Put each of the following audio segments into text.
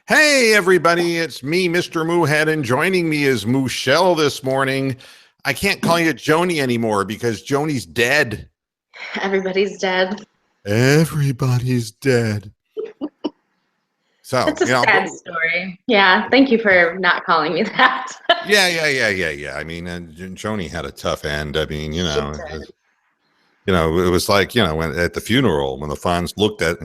Hey, everybody, it's me, Mr. Moohead, and joining me is Mooshell this morning. I can't call you Joni anymore because Joni's dead. Everybody's dead. Everybody's dead. So, It's a sad story. Yeah, thank you for not calling me that. yeah. I mean, Joni had a tough end. I mean, it was like, when at the funeral, when the fans looked at,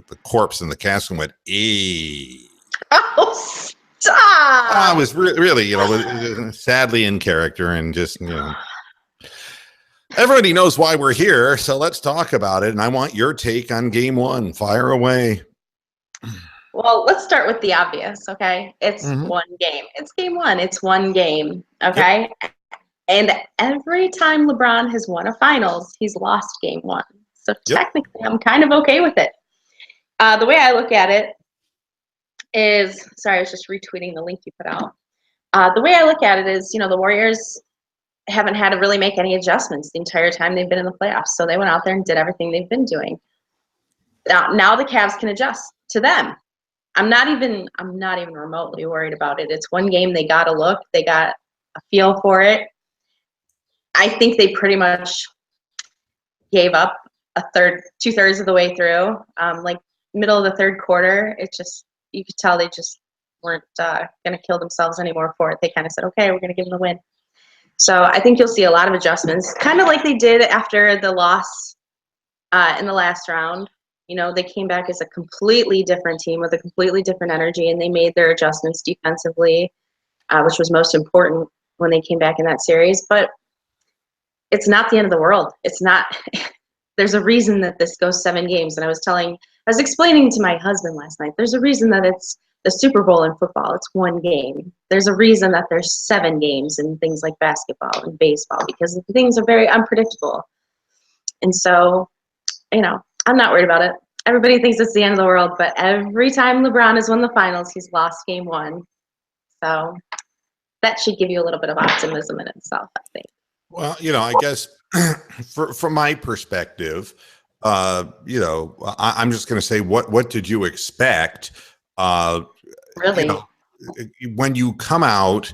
the corpse in the casket and went, "Eee." Oh, stop! I was really, sadly in character and just, everybody knows why we're here, so let's talk about it. And I want your take on game one. Fire away. Well, let's start with the obvious, okay? It's one game. It's game one. It's one game, okay? Yep. And every time LeBron has won a finals, he's lost game one. So technically, I'm kind of okay with it. The way I look at it is, sorry, I was just retweeting the link you put out. The way I look at it is, the Warriors haven't had to really make any adjustments the entire time they've been in the playoffs. So they went out there and did everything they've been doing. Now the Cavs can adjust to them. I'm not even remotely worried about it. It's one game. They got a look. They got a feel for it. I think they pretty much gave up two-thirds of the way through. Like middle of the third quarter, you could tell they just weren't going to kill themselves anymore for it. They kind of said, okay, we're going to give them the win. So I think you'll see a lot of adjustments, kind of like they did after the loss in the last round. They came back as a completely different team with a completely different energy, and they made their adjustments defensively, which was most important when they came back in that series. But it's not the end of the world. It's not. There's a reason that this goes 7 games, and I was explaining to my husband last night. There's a reason that it's the Super Bowl in football. It's one game. There's a reason that there's 7 games in things like basketball and baseball, because things are very unpredictable. And so, I'm not worried about it. Everybody thinks it's the end of the world, but every time LeBron has won the finals, he's lost game one. So that should give you a little bit of optimism in itself, I think. Well, I guess from my perspective, I'm just going to say, what did you expect? Really? When you come out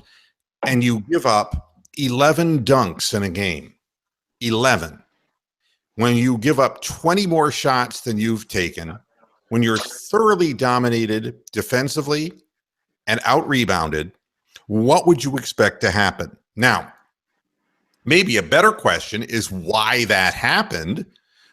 and you give up 11 dunks in a game, 11. When you give up 20 more shots than you've taken, when you're thoroughly dominated defensively and out-rebounded, what would you expect to happen? Now, maybe a better question is why that happened.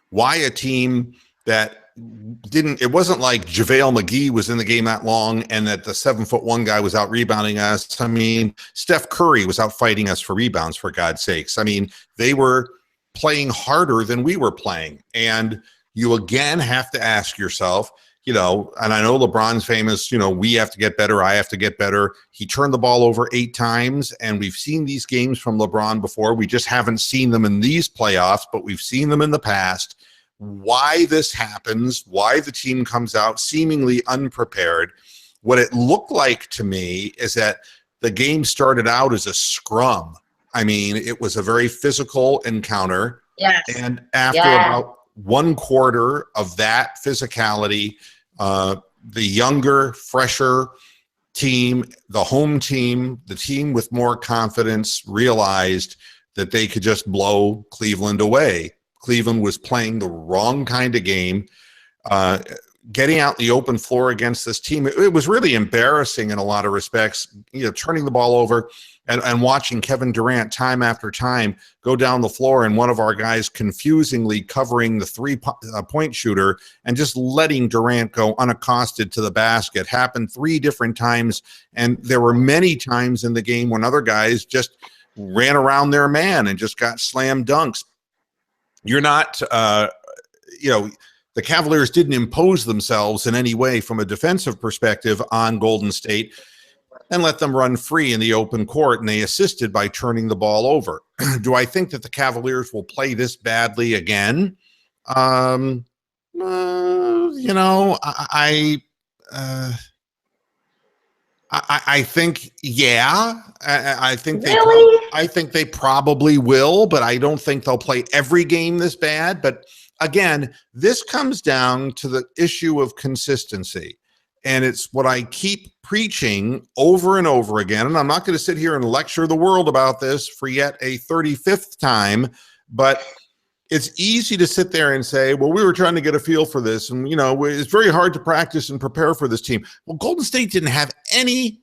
Why a team that it wasn't like JaVale McGee was in the game that long and that the 7'1" guy was out rebounding us. I mean, Steph Curry was out fighting us for rebounds, for God's sakes. I mean, they were playing harder than we were playing. And you again have to ask yourself, and I know LeBron's famous, we have to get better. I have to get better. He turned the ball over 8 times, and we've seen these games from LeBron before. We just haven't seen them in these playoffs, but we've seen them in the past. Why this happens, why the team comes out seemingly unprepared. What it looked like to me is that the game started out as a scrum. I mean, it was a very physical encounter. Yes. And after about 1 quarter of that physicality, the younger, fresher team, the home team, the team with more confidence realized that they could just blow Cleveland away. Cleveland was playing the wrong kind of game. Getting out the open floor against this team, it was really embarrassing in a lot of respects, turning the ball over and watching Kevin Durant time after time go down the floor and one of our guys confusingly covering the 3-point shooter and just letting Durant go unaccosted to the basket. Happened 3 different times, and there were many times in the game when other guys just ran around their man and just got slam dunks. You're not, the Cavaliers didn't impose themselves in any way from a defensive perspective on Golden State and let them run free in the open court, and they assisted by turning the ball over. Do I think that the Cavaliers will play this badly again? I think, yeah. I think I think they probably will, but I don't think they'll play every game this bad. But again, this comes down to the issue of consistency. And it's what I keep preaching over and over again. And I'm not going to sit here and lecture the world about this for yet a 35th time, but it's easy to sit there and say, well, we were trying to get a feel for this. And, it's very hard to practice and prepare for this team. Well, Golden State didn't have any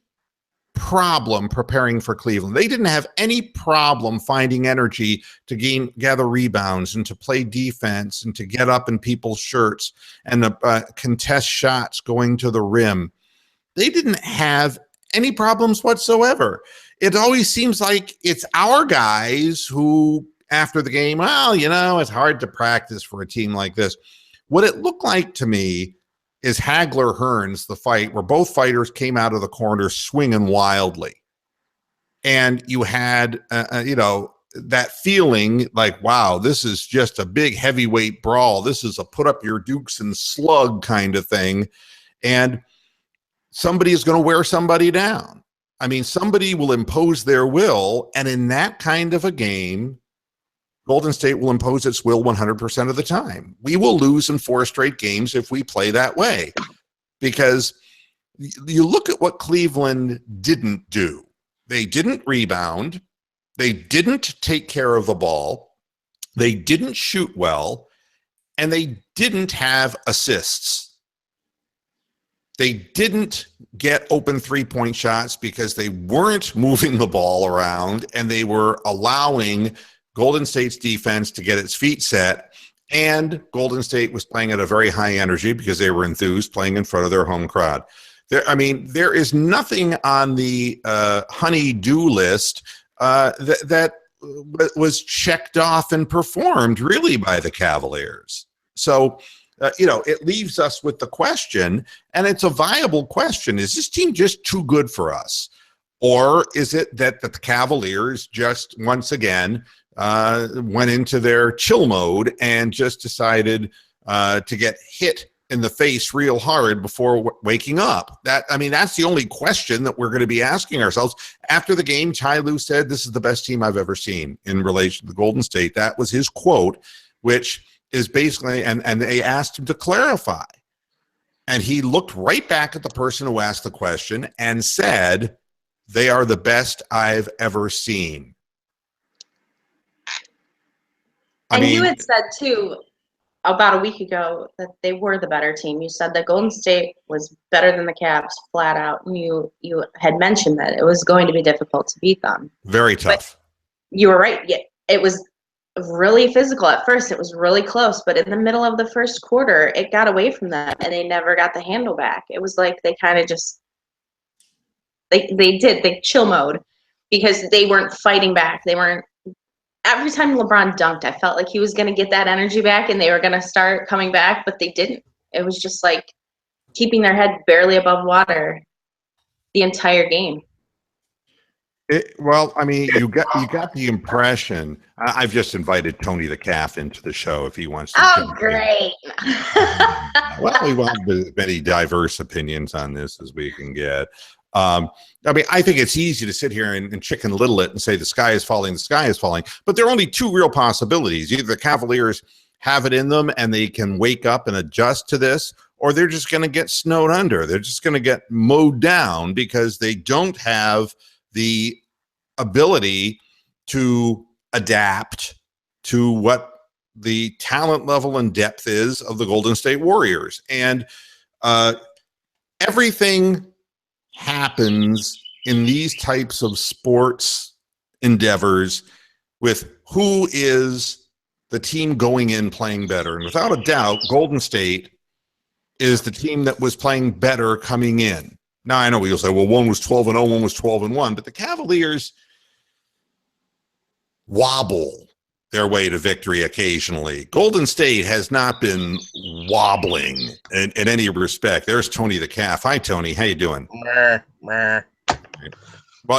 problem preparing for Cleveland. They didn't have any problem finding energy to gather rebounds and to play defense and to get up in people's shirts and contest shots going to the rim. They didn't have any problems whatsoever. It always seems like it's our guys who, after the game, well, it's hard to practice for a team like this. What it looked like to me is Hagler-Hearns, the fight where both fighters came out of the corner swinging wildly. And you had, that feeling like, wow, this is just a big heavyweight brawl. This is a put up your dukes and slug kind of thing. And somebody is going to wear somebody down. I mean, somebody will impose their will. And in that kind of a game, Golden State will impose its will 100% of the time. We will lose in 4 straight games if we play that way, because you look at what Cleveland didn't do. They didn't rebound. They didn't take care of the ball. They didn't shoot well, and they didn't have assists. They didn't get open 3-point shots because they weren't moving the ball around, and they were allowing Golden State's defense to get its feet set, and Golden State was playing at a very high energy because they were enthused, playing in front of their home crowd. There is nothing on the honey-do list that was checked off and performed really by the Cavaliers. So, it leaves us with the question, and it's a viable question: is this team just too good for us? Or is it that the Cavaliers just, once again, went into their chill mode and just decided to get hit in the face real hard before waking up? That's the only question that we're going to be asking ourselves. After the game, Ty Lue said, "This is the best team I've ever seen," in relation to Golden State. That was his quote, which is basically, and they asked him to clarify. And he looked right back at the person who asked the question and said, "They are the best I've ever seen." You had said, too, about a week ago that they were the better team. You said that Golden State was better than the Cavs, flat out. And you had mentioned that it was going to be difficult to beat them. Very tough. But you were right. Yeah, it was really physical at first. It was really close. But in the middle of the first quarter, it got away from them, and they never got the handle back. It was like they kind of just – they chill mode because they weren't fighting back. They weren't – every time LeBron dunked, I felt like he was going to get that energy back and they were going to start coming back, but they didn't. It was just like keeping their head barely above water the entire game. You got the impression. I've just invited Tony the Calf into the show if he wants to. Oh, great. Well, we want as many diverse opinions on this as we can get. I think it's easy to sit here and Chicken Little it and say the sky is falling, but there are only 2 real possibilities. Either the Cavaliers have it in them and they can wake up and adjust to this, or they're just going to get snowed under. They're just going to get mowed down because they don't have the ability to adapt to what the talent level and depth is of the Golden State Warriors. And everything happens in these types of sports endeavors with who is the team going in playing better. And without a doubt, Golden State is the team that was playing better coming in. Now, I know you'll say, well, one was 12-0, one was 12-1, but the Cavaliers wobble their way to victory occasionally. Golden State has not been wobbling in any respect. There's Tony the Calf. Hi, Tony. How you doing? Well,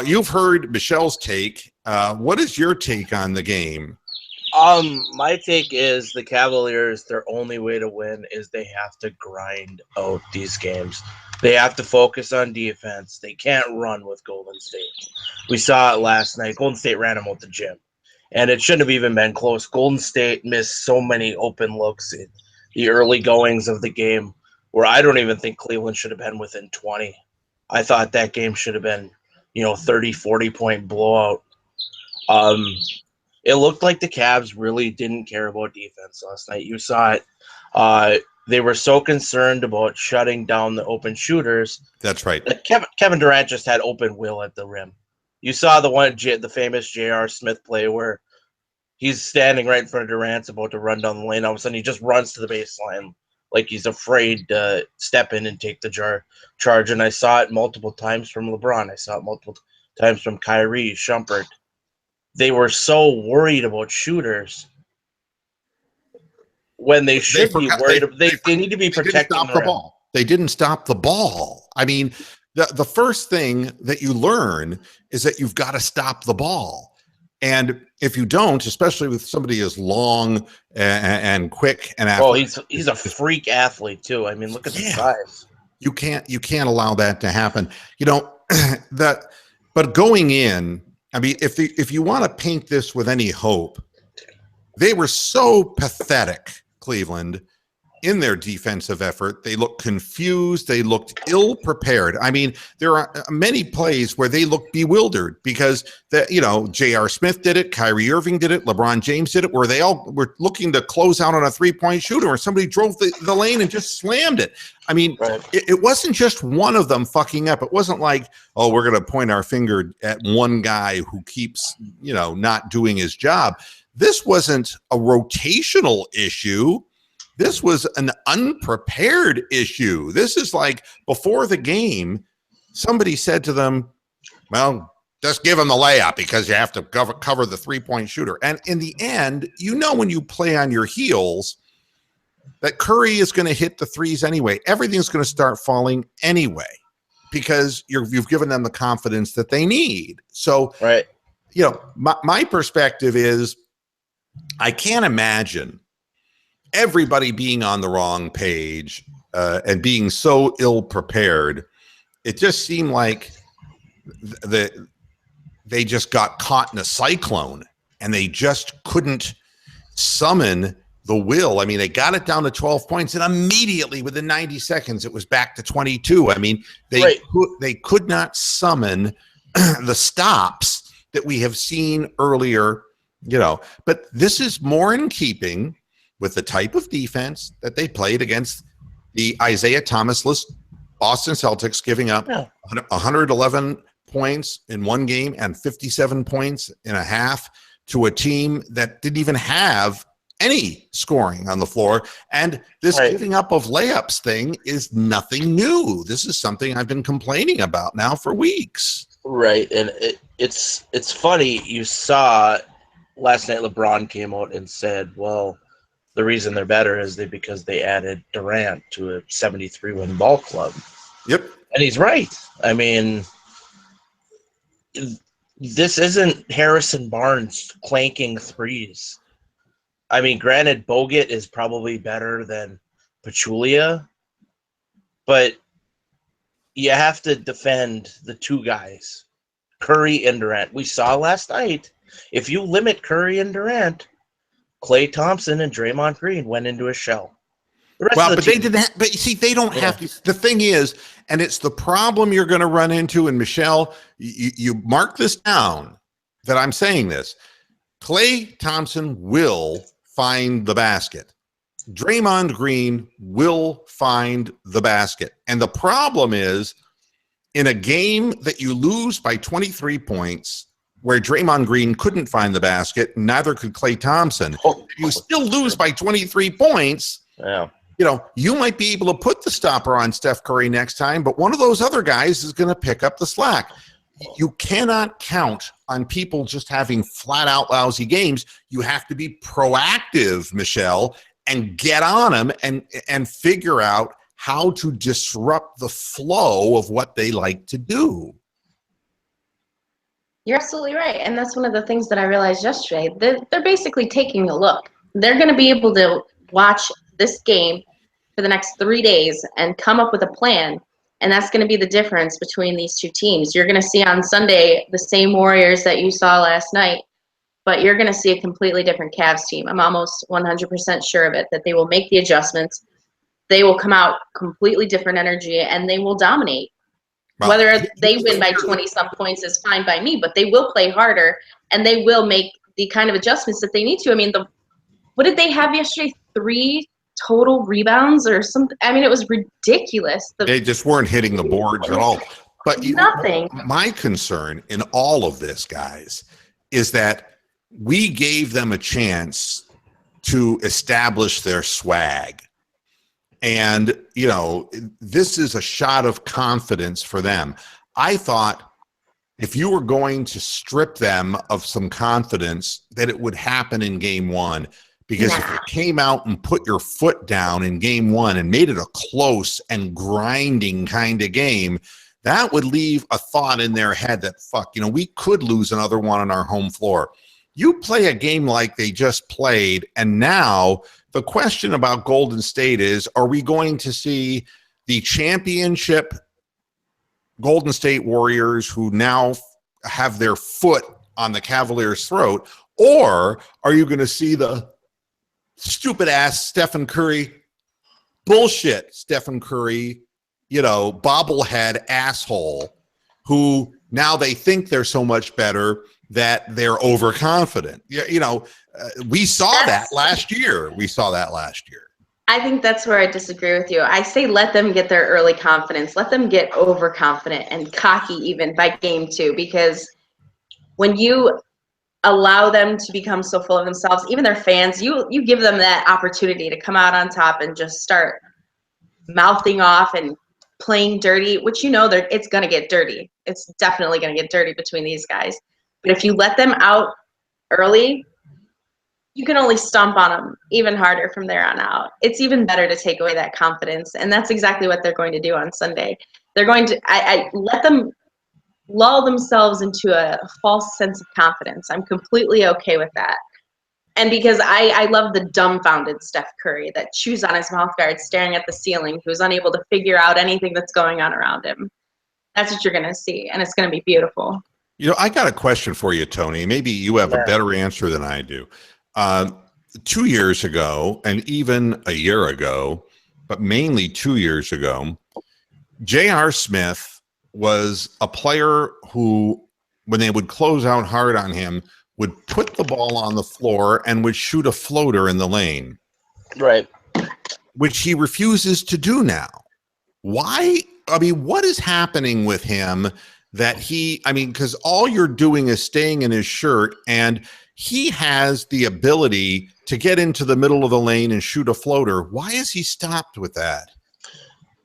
you've heard Michelle's take. What is your take on the game? My take is the Cavaliers, their only way to win is they have to grind out these games. They have to focus on defense. They can't run with Golden State. We saw it last night. Golden State ran them out the gym. And it shouldn't have even been close. Golden State missed so many open looks in the early goings of the game where I don't even think Cleveland should have been within 20. I thought that game should have been, 30, 40-point blowout. It looked like the Cavs really didn't care about defense last night. You saw it. They were so concerned about shutting down the open shooters. That's right. That Kevin Durant just had open will at the rim. You saw the famous J.R. Smith play where he's standing right in front of Durant's about to run down the lane. All of a sudden, he just runs to the baseline like he's afraid to step in and take the charge. And I saw it multiple times from LeBron. I saw it multiple times from Kyrie, Shumpert. They were so worried about shooters when they should be worried. They need to be protecting the ball. They didn't stop the ball. I mean, the first thing that you learn is that you've got to stop the ball. And if you don't, especially with somebody as long and quick and athletic, he's a freak athlete too. I mean, look at the size. You can't allow that to happen. But going in, I mean, if you want to paint this with any hope, they were so pathetic, Cleveland, in their defensive effort. They looked confused. They looked ill-prepared. I mean, there are many plays where they looked bewildered because J.R. Smith did it, Kyrie Irving did it, LeBron James did it, where they all were looking to close out on a three-point shooter, or somebody drove the lane and just slammed it. I mean, it wasn't just one of them fucking up. It wasn't like, oh, we're going to point our finger at one guy who keeps, not doing his job. This wasn't a rotational issue. This was an unprepared issue. This is like before the game, somebody said to them, well, just give him the layup because you have to cover the three-point shooter. And in the end, when you play on your heels, that Curry is going to hit the threes anyway. Everything's going to start falling anyway because you've given them the confidence that they need. So, my perspective is I can't imagine everybody being on the wrong page and being so ill-prepared. It just seemed like they just got caught in a cyclone and they just couldn't summon the will. I mean, they got it down to 12 points and immediately within 90 seconds, it was back to 22. I mean, they could not summon the stops that we have seen earlier, but this is more in keeping with the type of defense that they played against the Isaiah Thomas-less Boston Celtics, giving up 111 points in one game and 57 points in a half to a team that didn't even have any scoring on the floor. And this giving up of layups thing is nothing new. This is something I've been complaining about now for weeks. Right. And it's funny. You saw last night LeBron came out and said, well, the reason they're better is because they added Durant to a 73-win ball club. Yep. And he's right. I mean, this isn't Harrison Barnes clanking threes. I mean, granted, Bogut is probably better than Pachulia, but you have to defend the two guys, Curry and Durant. We saw last night, if you limit Curry and Durant, Klay Thompson and Draymond Green went into a shell. They didn't. But you see, they don't have to. The thing is, and it's the problem you're going to run into. And Michelle, you mark this down that I'm saying this. Klay Thompson will find the basket. Draymond Green will find the basket. And the problem is, in a game that you lose by 23 points, where Draymond Green couldn't find the basket, neither could Klay Thompson. You still lose by 23 points. Yeah. You might be able to put the stopper on Steph Curry next time, but one of those other guys is going to pick up the slack. You cannot count on people just having flat out lousy games. You have to be proactive, Michelle, and get on them and figure out how to disrupt the flow of what they like to do. You're absolutely right. And that's one of the things that I realized yesterday. They're basically taking a look. They're going to be able to watch this game for the next 3 days and come up with a plan. And that's going to be the difference between these two teams. You're going to see on Sunday the same Warriors that you saw last night, but you're going to see a completely different Cavs team. I'm almost 100% sure of it, that they will make the adjustments. they will come out completely different energy and they will dominate. Well, Whether they win by 20-some points is fine by me, but they will play harder and they will make the kind of adjustments that they need to. I mean, what did they have yesterday? 3 total rebounds or something? I mean, it was ridiculous. They just weren't hitting the boards at all. But nothing. My concern in all of this, guys, is that we gave them a chance to establish their swag. And, this is a shot of confidence for them. I thought if you were going to strip them of some confidence, that it would happen in game 1. Because if you came out and put your foot down in game 1 and made it a close and grinding kind of game, that would leave a thought in their head that, we could lose another one on our home floor. You play a game like they just played, and now the question about Golden State is, are we going to see the championship Golden State Warriors who now have their foot on the Cavaliers' throat, or are you going to see the stupid-ass Stephen Curry, bullshit Stephen Curry, bobblehead asshole who now they think they're so much better that they're overconfident. We saw that last year. I think that's where I disagree with you. I say let them get their early confidence. Let them get overconfident and cocky even by game 2, because when you allow them to become so full of themselves, even their fans, you give them that opportunity to come out on top and just start mouthing off and playing dirty, which it's going to get dirty. It's definitely going to get dirty between these guys. But if you let them out early, you can only stomp on them even harder from there on out. It's even better to take away that confidence, and that's exactly what they're going to do on Sunday. They're going to I let them lull themselves into a false sense of confidence. I'm completely okay with that. And because I love the dumbfounded Steph Curry that chews on his mouth guard, staring at the ceiling, who's unable to figure out anything that's going on around him. That's what you're going to see, and it's going to be beautiful. I got a question for you, Tony. Maybe you have a better answer than I do. 2 years ago, and even a year ago, but mainly 2 years ago, J.R. Smith was a player who, when they would close out hard on him, would put the ball on the floor and would shoot a floater in the lane. Right. Which he refuses to do now. Why? I mean, what is happening with him that because all you're doing is staying in his shirt, and he has the ability to get into the middle of the lane and shoot a floater. Why is he stopped with that?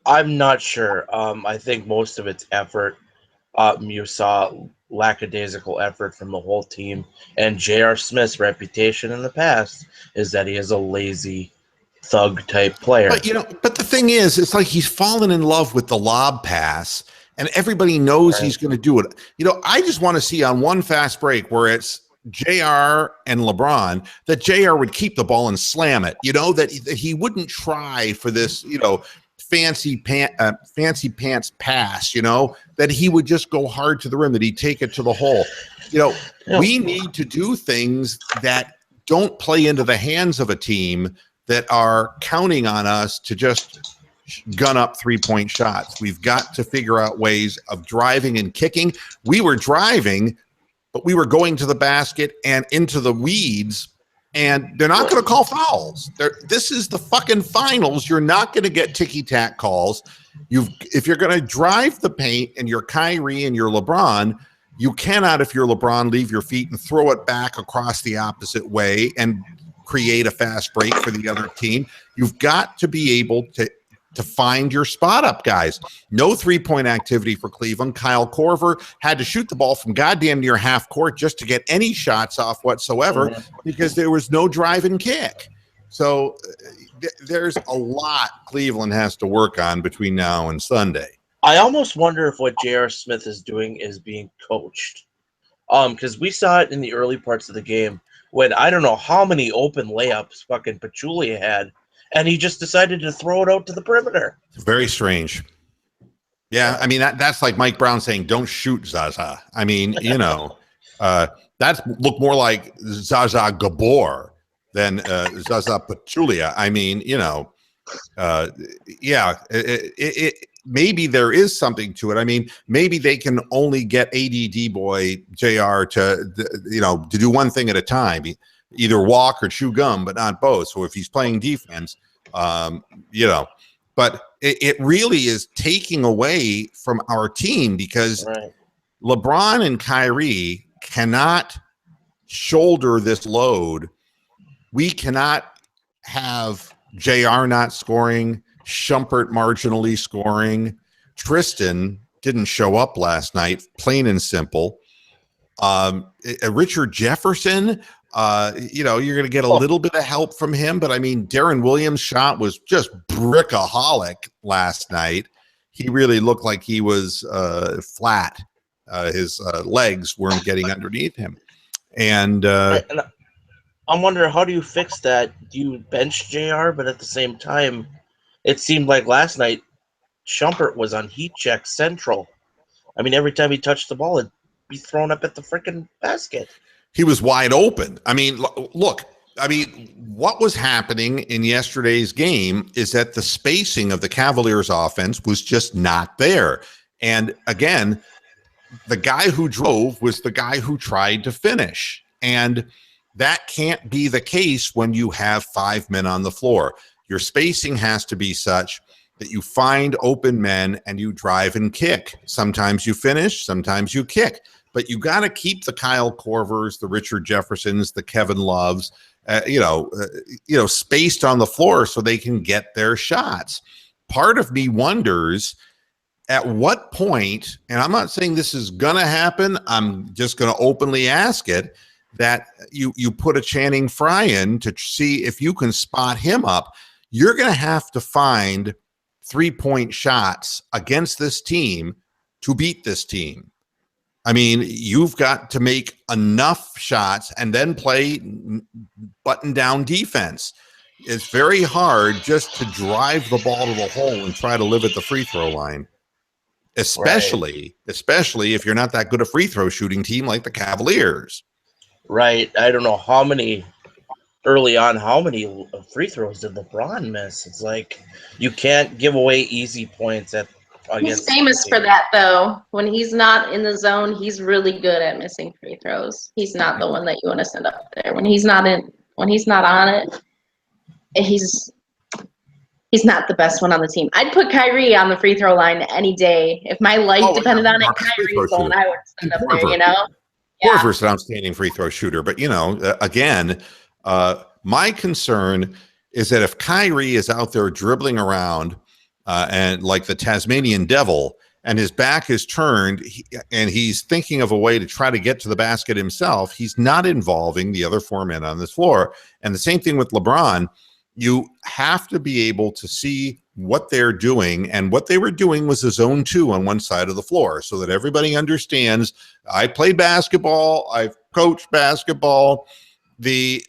I'm not sure. I think most of it's effort. You saw lackadaisical effort from the whole team. And J.R. Smith's reputation in the past is that he is a lazy thug-type player. But the thing is, it's like he's fallen in love with the lob pass, and everybody knows he's going to do it. I just want to see on one fast break where it's JR and LeBron, that JR would keep the ball and slam it, that he wouldn't try for this, fancy pants pass, that he would just go hard to the rim, that he'd take it to the hole. We need to do things that don't play into the hands of a team that are counting on us to just gun up 3-point shots. We've got to figure out ways of driving and kicking. We were driving, but we were going to the basket and into the weeds, and they're not going to call fouls. This is the fucking finals. You're not going to get ticky-tack calls. If you're going to drive the paint and you're Kyrie and you're LeBron, you cannot, if you're LeBron, leave your feet and throw it back across the opposite way and create a fast break for the other team. You've got to be able to find your spot up, guys. No 3-point activity for Cleveland. Kyle Korver had to shoot the ball from goddamn near half court just to get any shots off whatsoever because there was no drive and kick. So there's a lot Cleveland has to work on between now and Sunday. I almost wonder if what J.R. Smith is doing is being coached. Because we saw it in the early parts of the game when I don't know how many open layups fucking Pachulia had, and he just decided to throw it out to the perimeter. Very strange. Yeah, I mean, that's like Mike Brown saying, don't shoot Zaza. I mean, that looked more like Zaza Gabor than Zaza Pachulia. I mean, Yeah, maybe there is something to it. I mean, maybe they can only get ADD boy JR to do one thing at a time, either walk or chew gum, but not both. So if he's playing defense, but it really is taking away from our team because LeBron and Kyrie cannot shoulder this load. We cannot have JR not scoring, Shumpert marginally scoring. Tristan didn't show up last night, plain and simple. Richard Jefferson, you're going to get a little bit of help from him, but I mean, Darren Williams' shot was just brickaholic last night. He really looked like he was flat. His legs weren't getting underneath him. And I'm wondering, how do you fix that? Do you bench JR? But at the same time, it seemed like last night, Shumpert was on heat check central. I mean, every time he touched the ball, it'd be thrown up at the freaking basket. He was wide open. I mean, look, what was happening in yesterday's game is that the spacing of the Cavaliers offense was just not there. And again, the guy who drove was the guy who tried to finish. And that can't be the case when you have 5 men on the floor. Your spacing has to be such that you find open men and you drive and kick. Sometimes you finish, sometimes you kick. But you got to keep the Kyle Korvers, the Richard Jeffersons, the Kevin Loves, spaced on the floor so they can get their shots. Part of me wonders at what point, and I'm not saying this is going to happen, I'm just going to openly ask it, that you put a Channing Frye in to see if you can spot him up. You're going to have to find 3-point shots against this team to beat this team. I mean, you've got to make enough shots and then play button-down defense. It's very hard just to drive the ball to the hole and try to live at the free throw line, especially if you're not that good a free throw shooting team like the Cavaliers. Right. I don't know how many free throws did LeBron miss? It's like you can't give away easy points He's famous for that, though. When he's not in the zone, he's really good at missing free throws. He's not the one that you want to send up there. When he's not on it, he's not the best one on the team. I'd put Kyrie on the free throw line any day. If my life depended on it, Kyrie's going, I would send up there, Yeah. Korver's an outstanding free throw shooter. But, again, my concern is that if Kyrie is out there dribbling around and like the Tasmanian devil and his back is turned and he's thinking of a way to try to get to the basket himself, he's not involving the other 4 men on this floor. And the same thing with LeBron. You have to be able to see what they're doing, and what they were doing was a zone 2 on one side of the floor so that everybody understands. I played basketball, I've coached basketball. The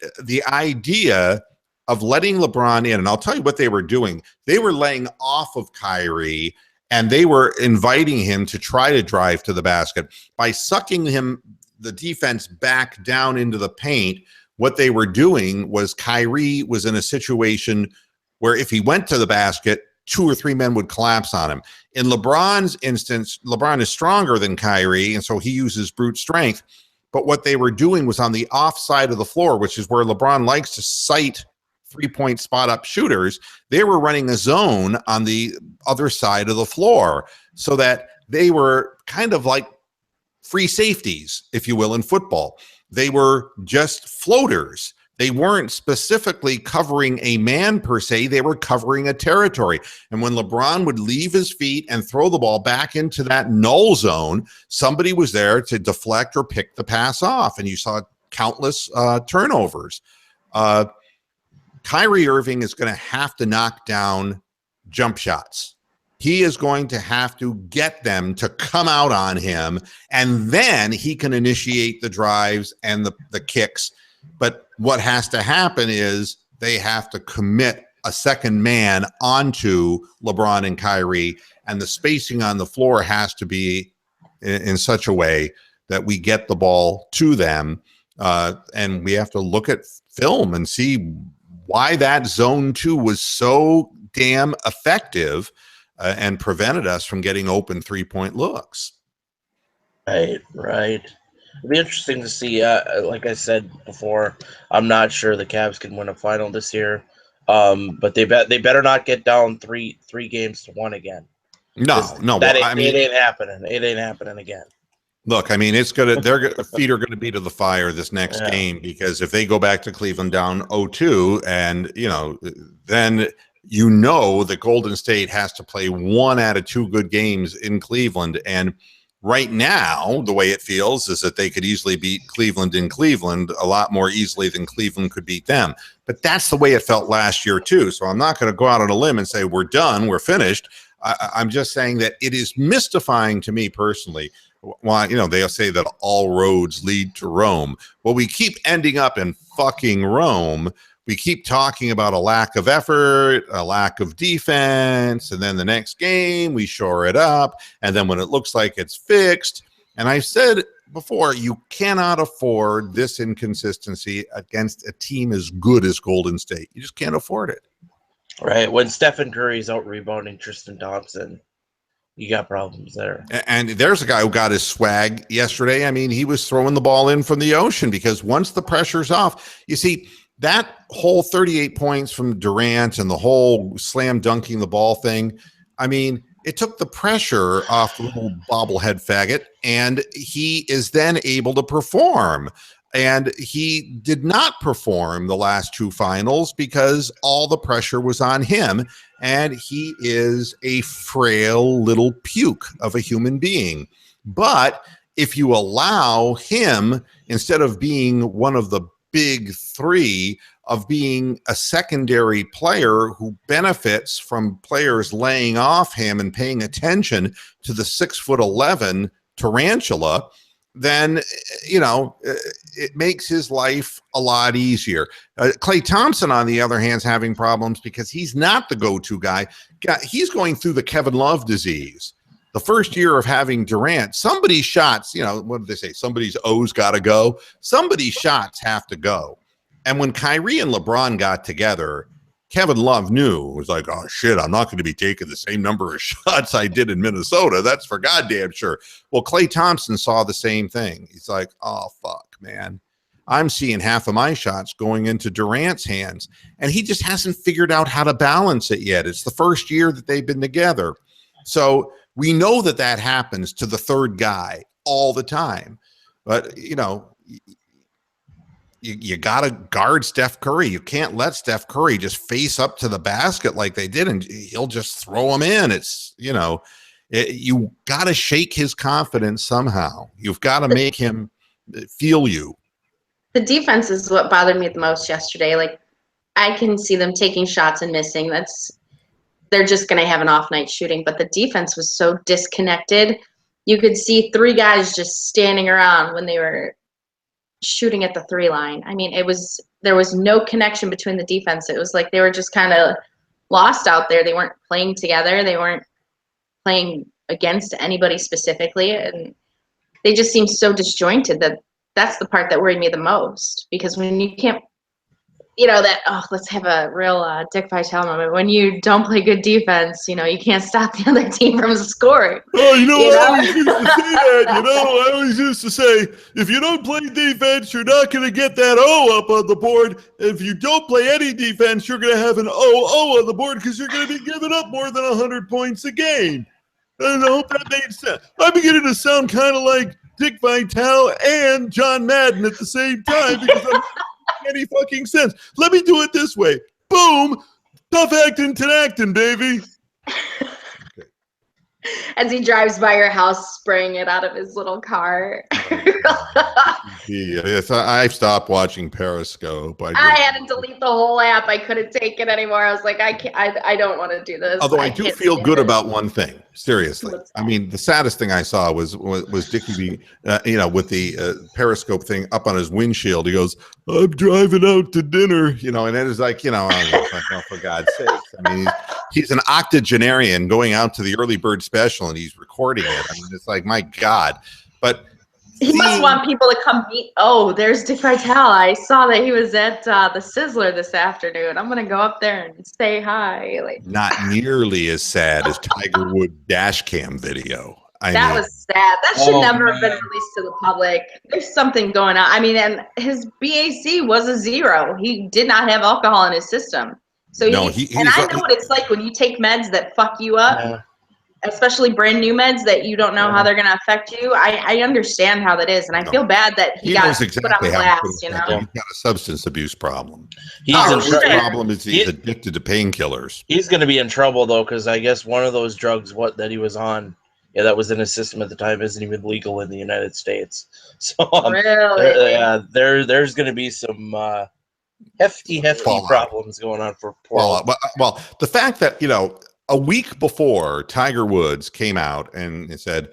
idea of letting LeBron in, and I'll tell you what they were doing. They were laying off of Kyrie, and they were inviting him to try to drive to the basket by sucking the defense back down into the paint. What they were doing was Kyrie was in a situation where if he went to the basket, 2 or 3 men would collapse on him. In LeBron's instance, LeBron is stronger than Kyrie, and so he uses brute strength. But what they were doing was on the off side of the floor, which is where LeBron likes to sight 3-point spot up shooters. They were running a zone on the other side of the floor so that they were kind of like free safeties, if you will, in football. They were just floaters. They weren't specifically covering a man per se. They were covering a territory. And when LeBron would leave his feet and throw the ball back into that null zone, somebody was there to deflect or pick the pass off. And you saw countless turnovers. Kyrie Irving is going to have to knock down jump shots. He is going to have to get them to come out on him, and then he can initiate the drives and the kicks. But what has to happen is they have to commit a second man onto LeBron and Kyrie, and the spacing on the floor has to be in such a way that we get the ball to them. And we have to look at film and see why that zone 2 was so damn effective and prevented us from getting open 3-point looks. Right. It'll be interesting to see. Like I said before, I'm not sure the Cavs can win a final this year. But they better not get down 3-1 again. No. It ain't happening. It ain't happening again. Look, I mean, their feet are gonna be to the fire this next game, because if they go back to Cleveland down 0-2, and then that Golden State has to play 1 out of 2 good games in Cleveland. And right now, the way it feels is that they could easily beat Cleveland in Cleveland a lot more easily than Cleveland could beat them. But that's the way it felt last year too. So I'm not going to go out on a limb and say we're done, we're finished. I'm just saying that it is mystifying to me personally why, they'll say that all roads lead to Rome. Well, we keep ending up in fucking Rome. We keep talking about a lack of effort, a lack of defense, and then the next game we shore it up, and then when it looks like it's fixed. And I said before, you cannot afford this inconsistency against a team as good as Golden State. You just can't afford it. Right. When Stephen Curry's out rebounding Tristan Thompson, you got problems there. And there's a guy who got his swag yesterday. I mean, he was throwing the ball in from the ocean, because once the pressure's off, you see, that whole 38 points from Durant and the whole slam dunking the ball thing, I mean, it took the pressure off the little bobblehead faggot, and he is then able to perform. And he did not perform the last 2 finals because all the pressure was on him. And he is a frail little puke of a human being. But if you allow him, instead of being one of the big 3, of being a secondary player who benefits from players laying off him and paying attention to the 6'11" tarantula, then, it makes his life a lot easier. Klay Thompson, on the other hand, is having problems because he's not the go-to guy. He's going through the Kevin Love disease. The first year of having Durant, somebody's shots, what did they say? Somebody's O's got to go. Somebody's shots have to go. And when Kyrie and LeBron got together, Kevin Love knew. It was like, oh, shit, I'm not going to be taking the same number of shots I did in Minnesota. That's for goddamn sure. Well, Klay Thompson saw the same thing. He's like, oh, fuck, man. I'm seeing half of my shots going into Durant's hands. And he just hasn't figured out how to balance it yet. It's the first year that they've been together. So we know that happens to the third guy all the time. But, you got to guard Steph Curry. You can't let Steph Curry just face up to the basket like they did, and he'll just throw them in. It's, you got to shake his confidence somehow. You've got to make him feel you. The defense is what bothered me the most yesterday. Like, I can see them taking shots and missing. They're just going to have an off night shooting, but the defense was so disconnected. You could see 3 guys just standing around when they were shooting at the 3 line. I mean, there was no connection between the defense. It was like they were just kind of lost out there. They weren't playing together. They weren't playing against anybody specifically, and they just seemed so disjointed. That's the part that worried me the most, because when you can't, let's have a real Dick Vitale moment. When you don't play good defense, you can't stop the other team from scoring. Oh, I always used to say that. I always used to say, if you don't play defense, you're not going to get that O up on the board. If you don't play any defense, you're going to have an O on the board, because you're going to be giving up more than 100 points a game. And I hope that made sense. I'm beginning to sound kind of like Dick Vitale and John Madden at the same time, because I'm any fucking sense. Let me do it this way. Boom. Tough acting, tenactin', baby. Okay. As he drives by your house, spraying it out of his little car. I've stopped watching Periscope. I had to delete the whole app. I couldn't take it anymore. I was like, I don't want to do this. Although I do feel good about one thing. Seriously. I mean, the saddest thing I saw was Dickie, with the Periscope thing up on his windshield. He goes, I'm driving out to dinner, and it is like, oh, for God's sake. I mean, he's an octogenarian going out to the early bird special, and he's recording it. I mean, it's like, my God. But He must want people to come meet. Oh, there's Dick Vitale. I saw that he was at the Sizzler this afternoon. I'm gonna go up there and say hi. Like, not nearly as sad as Tiger Woods dash cam video. That was sad. That should never have been released to the public. There's something going on. I mean, and his BAC was a 0. He did not have alcohol in his system. So no, I know what it's like when you take meds that fuck you up, especially brand new meds that you don't know how they're going to affect you. I understand how that is, and I feel bad that he got put on blast. You know, he's got a substance abuse problem. His problem is he's addicted to painkillers. He's going to be in trouble though, because I guess one of those drugs that he was on. Yeah, that was in his system at the time. Isn't even legal in the United States. So really, there's going to be some hefty problems going on for poor. Well, the fact that a week before Tiger Woods came out and said,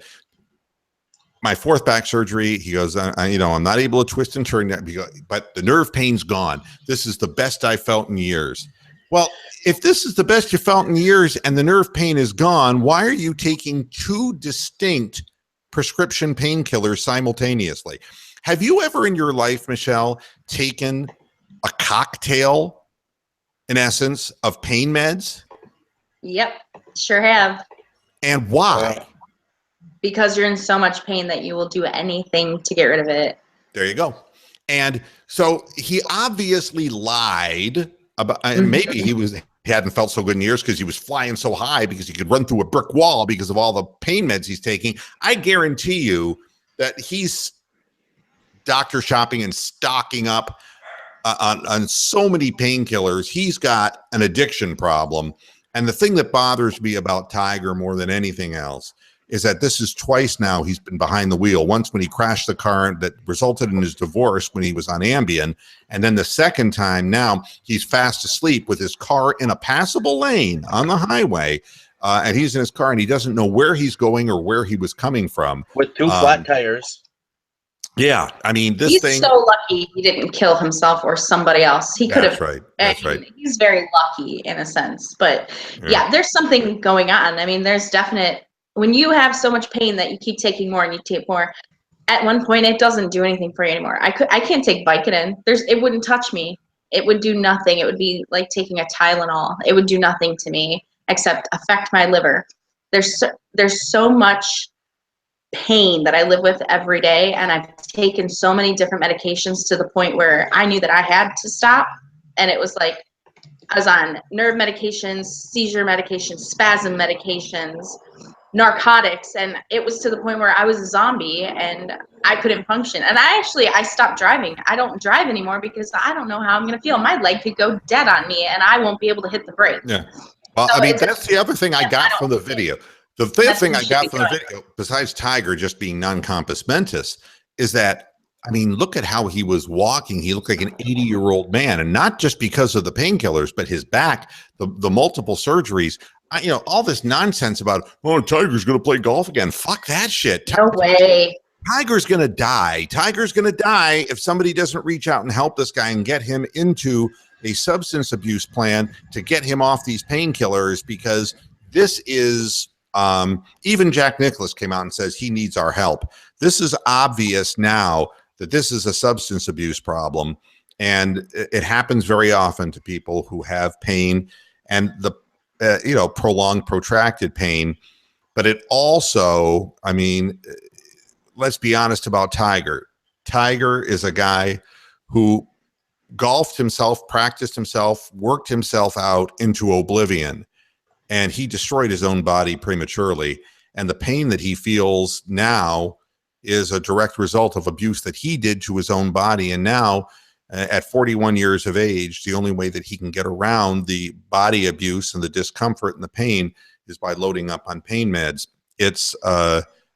"My 4th back surgery," he goes, "I'm not able to twist and turn that, but the nerve pain's gone. This is the best I felt in years." Well, if this is the best you felt in years and the nerve pain is gone, why are you taking 2 distinct prescription painkillers simultaneously? Have you ever in your life, Michelle, taken a cocktail, in essence, of pain meds? Yep, sure have. And why? Because you're in so much pain that you will do anything to get rid of it. There you go. And so he obviously lied about, maybe he hadn't felt so good in years because he was flying so high because he could run through a brick wall because of all the pain meds he's taking. I guarantee you that he's doctor shopping and stocking up on so many painkillers. He's got an addiction problem. And the thing that bothers me about Tiger more than anything else is that this is twice now he's been behind the wheel. Once when he crashed the car that resulted in his divorce when he was on Ambien. And then the second time now he's fast asleep with his car in a passable lane on the highway. And he's in his car and he doesn't know where he's going or where he was coming from. With 2 flat tires. Yeah. I mean, he's so lucky he didn't kill himself or somebody else. He could have. That's right. He's very lucky in a sense. But yeah, there's something going on. I mean, there's definite. When you have so much pain that you keep taking more and you take more, at one point it doesn't do anything for you anymore. I can't take Vicodin. It wouldn't touch me. It would do nothing. It would be like taking a Tylenol. It would do nothing to me except affect my liver. There's so much pain that I live with every day, and I've taken so many different medications to the point where I knew that I had to stop. And it was like I was on nerve medications, seizure medications, spasm medications, narcotics, and it was to the point where I was a zombie and I couldn't function. And I stopped driving. I don't drive anymore because I don't know how I'm going to feel. My leg could go dead on me and I won't be able to hit the brake. Yeah. Well, so I mean, that's the other thing I got from the video. The third thing I got from the video, besides Tiger just being non-compos mentis, is that, I mean, look at how he was walking. He looked like an 80-year-old man, and not just because of the painkillers, but his back, the multiple surgeries. All this nonsense about, Tiger's going to play golf again. Fuck that shit. No way. Tiger's going to die. Tiger's going to die if somebody doesn't reach out and help this guy and get him into a substance abuse plan to get him off these painkillers, because this is, even Jack Nicklaus came out and says he needs our help. This is obvious now that this is a substance abuse problem, and it happens very often to people who have pain and the prolonged, protracted pain. But it also, I mean, let's be honest about Tiger. Tiger is a guy who golfed himself, practiced himself, worked himself out into oblivion, and he destroyed his own body prematurely. And the pain that he feels now is a direct result of abuse that he did to his own body. And now, at 41 years of age, the only way that he can get around the body abuse and the discomfort and the pain is by loading up on pain meds. It's,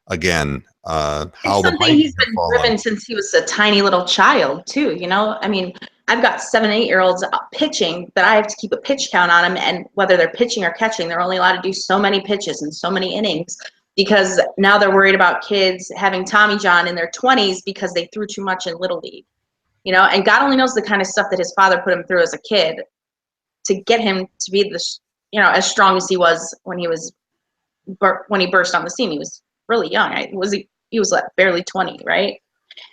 again, how it's something he's been driven since he was a tiny little child, too. I mean, I've got 7, 8-year-olds pitching that I have to keep a pitch count on them. And whether they're pitching or catching, they're only allowed to do so many pitches and so many innings, because now they're worried about kids having Tommy John in their 20s because they threw too much in Little League. And God only knows the kind of stuff that his father put him through as a kid to get him to be as strong as he was when he burst on the scene. He was really young. he was like barely 20, right?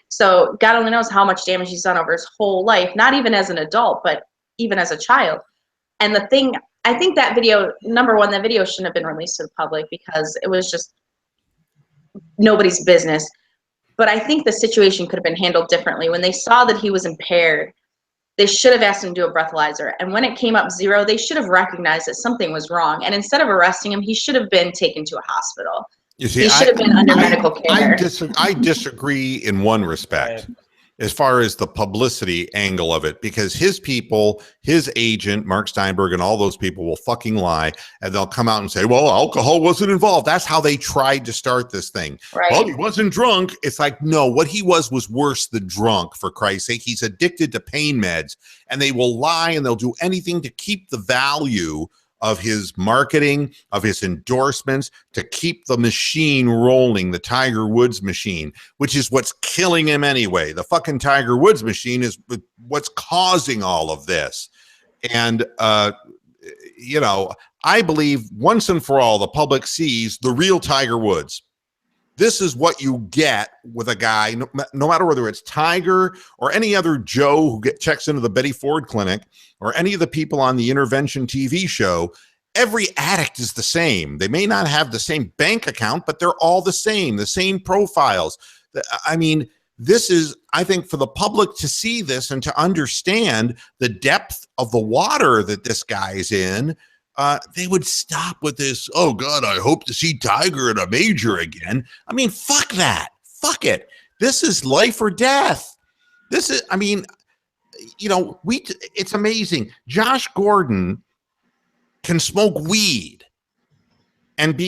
So God only knows how much damage he's done over his whole life, not even as an adult, but even as a child. And the thing, I think that video, number one, that video shouldn't have been released to the public because it was just nobody's business. But I think the situation could have been handled differently. When they saw that he was impaired, they should have asked him to do a breathalyzer. And when it came up 0, they should have recognized that something was wrong. And instead of arresting him, he should have been taken to a hospital. You see, he should have been under medical care. I disagree in one respect. Right. As far as the publicity angle of it, because his people, his agent, Mark Steinberg, and all those people will fucking lie, and they'll come out and say, well, alcohol wasn't involved. That's how they tried to start this thing. Right. Well, he wasn't drunk. It's like, no, what he was worse than drunk, for Christ's sake. He's addicted to pain meds, and they will lie, and they'll do anything to keep the value of his marketing, of his endorsements, to keep the machine rolling, the Tiger Woods machine, which is what's killing him anyway. The fucking Tiger Woods machine is what's causing all of this. And, you know, I believe once and for all, the public sees the real Tiger Woods. This is what you get with a guy, no matter whether it's Tiger or any other Joe who checks into the Betty Ford clinic or any of the people on the Intervention TV show. Every addict is the same. They may not have the same bank account, but they're all the same profiles. I mean, this is, I think, for the public to see this and to understand the depth of the water that this guy's in. They would stop with this, oh God, I hope to see Tiger in a major again. I mean, fuck that. Fuck it. This is life or death. This is, I mean, you know, it's amazing. Josh Gordon can smoke weed and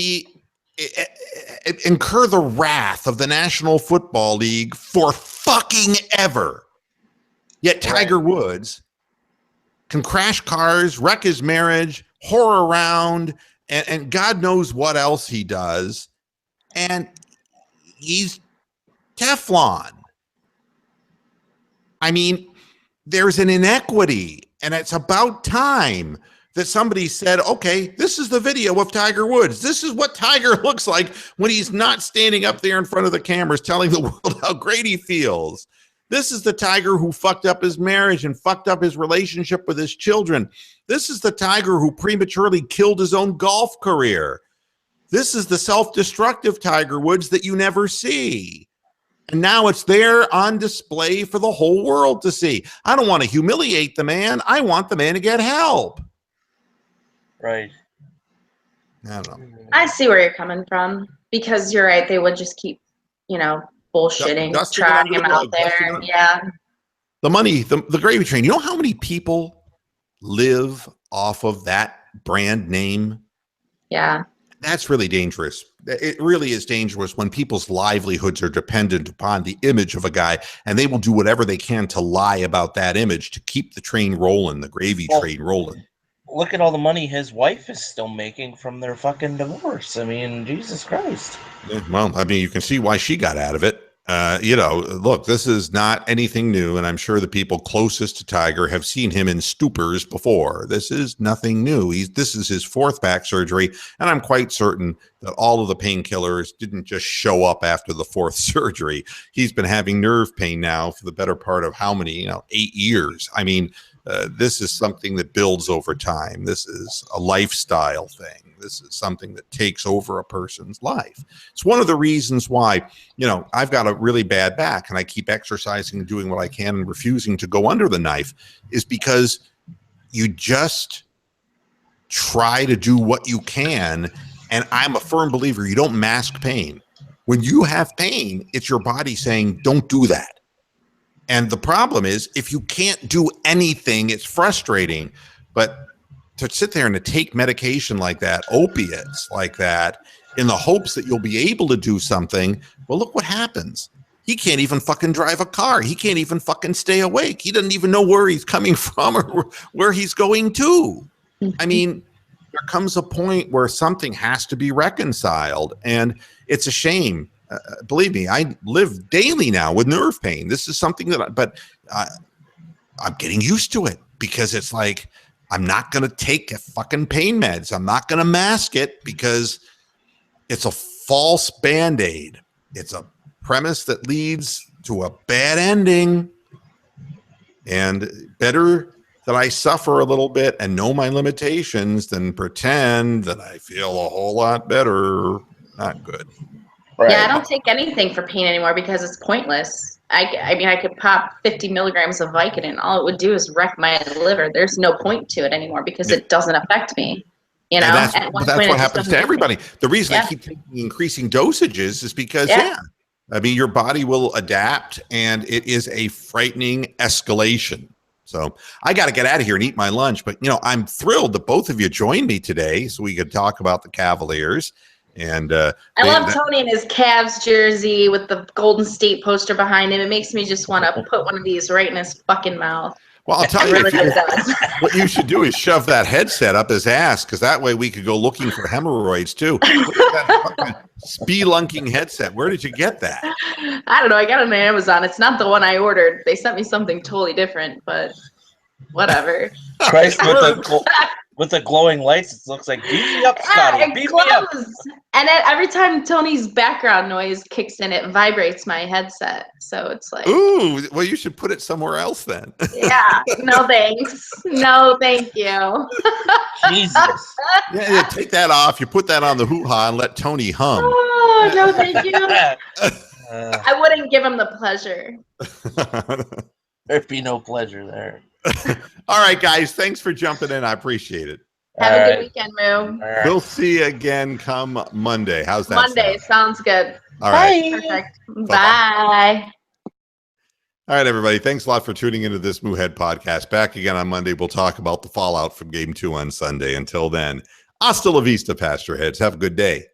incur the wrath of the National Football League for fucking ever. Yet Tiger Woods can crash cars, wreck his marriage, whore around, and God knows what else he does. And he's Teflon. I mean, there's an inequity, and it's about time that somebody said, okay, this is the video of Tiger Woods. This is what Tiger looks like when he's not standing up there in front of the cameras telling the world how great he feels. This is the Tiger who fucked up his marriage and fucked up his relationship with his children. This is the Tiger who prematurely killed his own golf career. This is the self-destructive Tiger Woods that you never see. And now it's there on display for the whole world to see. I don't want to humiliate the man. I want the man to get help. Right. I don't know. I see where you're coming from, because you're right. They would just keep, you know, bullshitting, trotting him out there. Yeah. The money, the gravy train. You know how many people live off of that brand name? Yeah. That's really dangerous. It really is dangerous when people's livelihoods are dependent upon the image of a guy, and they will do whatever they can to lie about that image to keep the train rolling, the gravy train rolling. Look at all the money his wife is still making from their fucking divorce. I mean, Jesus Christ. Well, I mean, you can see why she got out of it. You know, look, this is not anything new, and I'm sure the people closest to Tiger have seen him in stupors before. This is nothing new. This is his 4th back surgery, and I'm quite certain that all of the painkillers didn't just show up after the 4th surgery. He's been having nerve pain now for the better part of how many, 8 years. I mean, this is something that builds over time. This is a lifestyle thing. This is something that takes over a person's life. It's one of the reasons why, I've got a really bad back and I keep exercising and doing what I can and refusing to go under the knife, is because you just try to do what you can. And I'm a firm believer, you don't mask pain. When you have pain, it's your body saying, don't do that. And the problem is, if you can't do anything, it's frustrating. But to sit there and to take medication like that, opiates like that, in the hopes that you'll be able to do something, well, look what happens. He can't even fucking drive a car. He can't even fucking stay awake. He doesn't even know where he's coming from or where he's going to. I mean, there comes a point where something has to be reconciled, and it's a shame. Believe me, I live daily now with nerve pain. This is something that, I'm getting used to it, because it's like, I'm not going to take fucking pain meds. I'm not going to mask it, because it's a false Band-Aid. It's a premise that leads to a bad ending. And better that I suffer a little bit and know my limitations than pretend that I feel a whole lot better. Not good. Right. Yeah, I don't take anything for pain anymore because it's pointless. I mean, I could pop 50 milligrams of Vicodin. All it would do is wreck my liver. There's no point to it anymore because it doesn't affect me. You know, that's what happens to everybody. The reason I keep taking increasing dosages is because, I mean, your body will adapt, and it is a frightening escalation. So I got to get out of here and eat my lunch. But, you know, I'm thrilled that both of you joined me today so we could talk about the Cavaliers. And I love Tony in his Cavs jersey with the Golden State poster behind him. It makes me just want to put one of these right in his fucking mouth. Well, I'll tell you, what you should do is shove that headset up his ass, because that way we could go looking for hemorrhoids too. That spelunking headset. Where did you get that? I don't know. I got it on Amazon. It's not the one I ordered. They sent me something totally different, but whatever. Christ, with the glowing lights, it looks like, beat me up, Scotty. Beat me up. And every time Tony's background noise kicks in, it vibrates my headset. So it's like, ooh, well, you should put it somewhere else then. Yeah, no thanks. No, thank you. Jesus. Yeah, take that off. You put that on the hoo-ha and let Tony hum. Oh, no, thank you. I wouldn't give him the pleasure. There'd be no pleasure there. All right, guys. Thanks for jumping in. I appreciate it. Have a good weekend, Moo. Right. We'll see you again come Monday. How's that? Monday sounds good. All right. Perfect. Bye. All right, everybody. Thanks a lot for tuning into this Moohead podcast. Back again on Monday. We'll talk about the fallout from Game 2 on Sunday. Until then, hasta la vista, Pastor Heads. Have a good day.